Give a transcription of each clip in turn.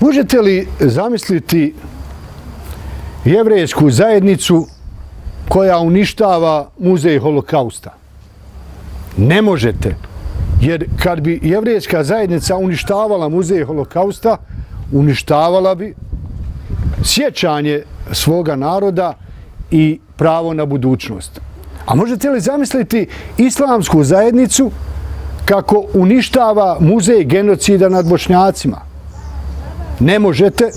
Možete li zamisliti jevrejsku zajednicu koja uništava muzej Holokausta? Ne možete. Jer kad bi jevrejska zajednica uništavala muzej Holokausta, uništavala bi sjećanje svoga naroda i pravo na budućnost. A možete li zamisliti islamsku zajednicu kako uništava muzej genocida nad Bošnjacima? Ne možete,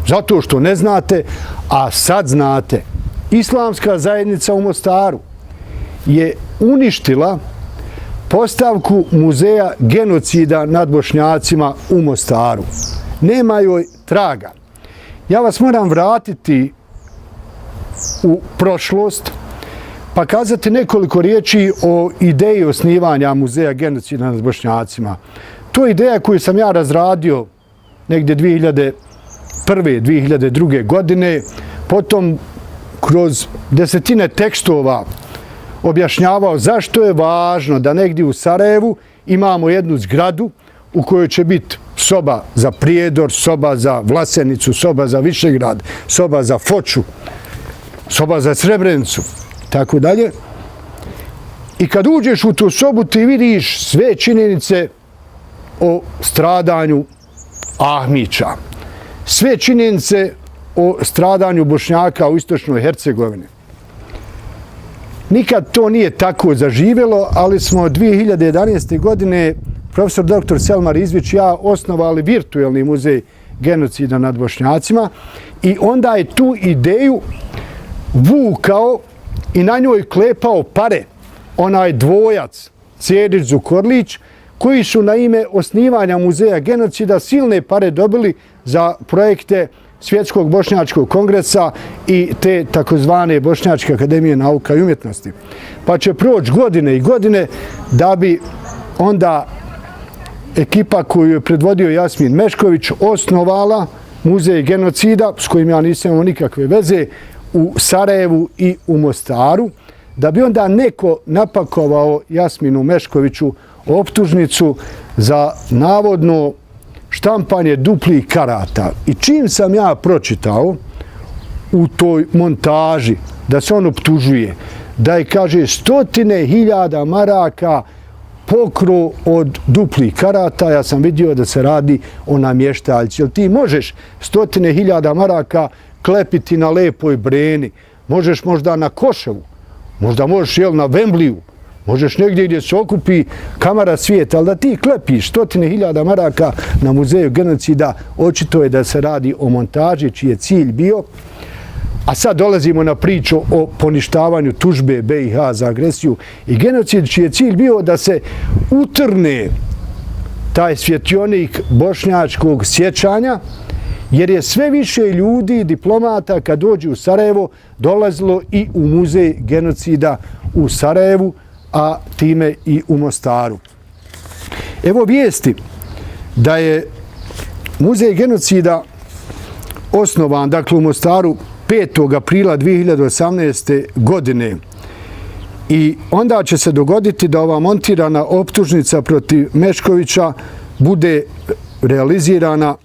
zato što ne znate, a sad znate. Islamska zajednica u Mostaru je uništila postavku muzeja genocida nad Bošnjacima u Mostaru. Nema joj traga. Ja vas moram vratiti u prošlost pa kazati nekoliko riječi o ideji osnivanja muzeja genocida nad Bošnjacima. To je ideja koju sam ja razradio negdje 2001. 2002. godine, potom kroz desetine tekstova objašnjavao zašto je važno da negdje u Sarajevu imamo jednu zgradu u kojoj će biti soba za Prijedor, soba za Vlasenicu, soba za Višegrad, soba za Foču, soba za Srebrenicu, tako dalje. I kad uđeš u tu sobu ti vidiš sve činjenice o stradanju Ahmića, sve činjenice o stradanju Bošnjaka u istočnoj Hercegovini. Nikad to nije tako zaživjelo, ali smo 2011. godine profesor dr. Selmar Izvić i ja osnovali virtualni muzej genocida nad Bošnjacima i onda je tu ideju vukao i na njoj klepao pare, onaj dvojac Cerić-Zukorlić, koji su na ime osnivanja muzeja genocida silne pare dobili za projekte Svjetskog bošnjačkog kongresa i te takozvane Bošnjačke akademije nauka i umjetnosti. Pa će proći godine i godine da bi onda ekipa koju je predvodio Jasmin Mešković osnovala muzej genocida, s kojim ja nisam imao nikakve veze, u Sarajevu i u Mostaru, da bi onda neko napakovao Jasminu Meškoviću optužnicu za navodno štampanje duplih karata. I čim sam ja pročitao u toj montaži da se on optužuje, da je, kaže, 100.000 maraka pokro od duplih karata, ja sam vidio da se radi o namještaljci. Jel ti možeš 100.000 maraka klepiti na Lepoj Breni, možeš možda na Koševu, možda možeš na Vembliju, možeš negdje gdje se okupi kamara svijeta, ali da ti klepiš 100.000 maraka na muzeju genocida, očito je da se radi o montaži čiji je cilj bio. A sad dolazimo na priču o poništavanju tužbe BiH za agresiju i genocid, čiji je cilj bio da se utrne taj svjetionik bošnjačkog sjećanja, jer je sve više ljudi, diplomata, kad dođu u Sarajevo, dolazilo i u muzej genocida u Sarajevu, a time i u Mostaru. Evo vijesti da je muzej genocida osnovan, dakle, u Mostaru 5. aprila 2018. godine. I onda će se dogoditi da ova montirana optužnica protiv Meškovića bude realizirana,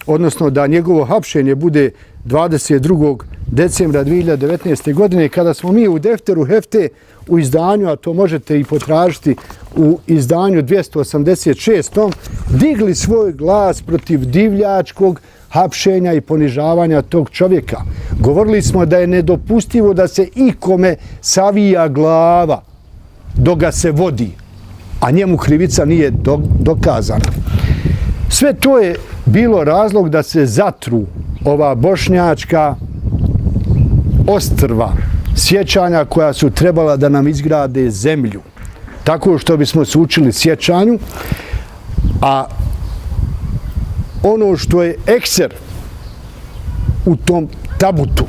odnosno da njegovo hapšenje bude 22. decembra 2019. godine, kada smo mi u Defteru Hefte u izdanju, a to možete i potražiti u izdanju 286. digli svoj glas protiv divljačkog hapšenja i ponižavanja tog čovjeka. Govorili smo da je nedopustivo da se ikome savija glava dok ga se vodi, a njemu krivica nije dokazana. Sve to je bilo razlog da se zatru ova bošnjačka ostrva sjećanja koja su trebala da nam izgrade zemlju, tako što bismo se učili sjećanju, a ono što je ekser u tom tabutu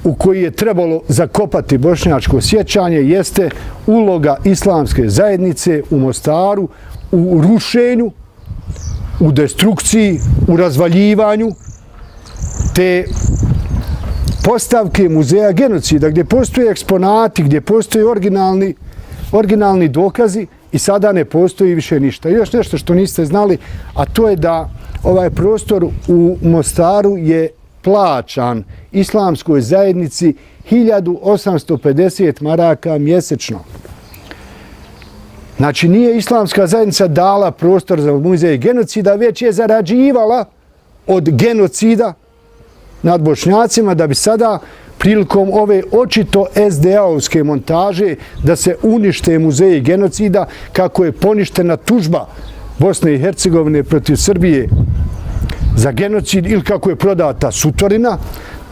u koji je trebalo zakopati bošnjačko sjećanje jeste uloga islamske zajednice u Mostaru, u rušenju, u destrukciji, u razvaljivanju te postavke muzeja genocida, gdje postoje eksponati, gdje postoje originalni dokazi i sada ne postoji više ništa. I još nešto što niste znali, a to je da ovaj prostor u Mostaru je plaćan islamskoj zajednici 1850 maraka mjesečno. Znači, nije islamska zajednica dala prostor za muzej genocida, već je zarađivala od genocida nad Bošnjacima, da bi sada prilikom ove očito SDA-ovske montaže da se unište muzeji genocida, kako je poništena tužba Bosne i Hercegovine protiv Srbije za genocid ili kako je prodata Sutorina,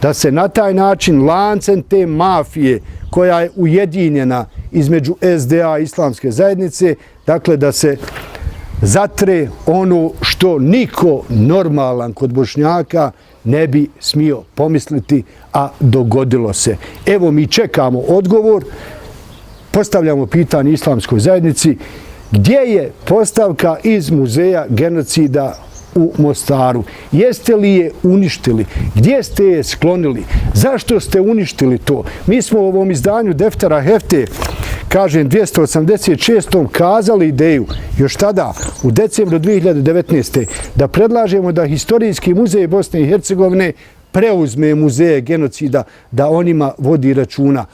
da se na taj način lancem te mafije koja je ujedinjena između SDA i islamske zajednice, dakle da se zatre ono što niko normalan kod Bošnjaka ne bi smio pomisliti, a dogodilo se. Evo, mi čekamo odgovor, postavljamo pitanje islamskoj zajednici, gdje je postavka iz muzeja genocida u Mostaru? Jeste li je uništili? Gdje ste je sklonili? Zašto ste uništili to? Mi smo u ovom izdanju Deftera Hefte, kažem 286. kazali ideju, još tada, u decembru 2019. da predlažemo da Historijski muzej Bosne i Hercegovine preuzme muzeje genocida, da o njima vodi računa.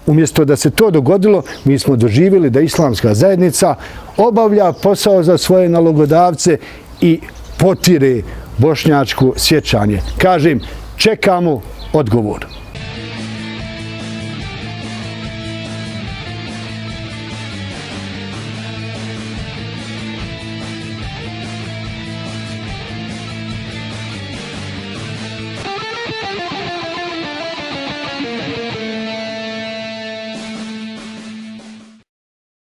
Umjesto da se to dogodilo, mi smo doživjeli da islamska zajednica obavlja posao za svoje nalogodavce i potire bošnjačko sjećanje. Kažem, čekamo odgovor.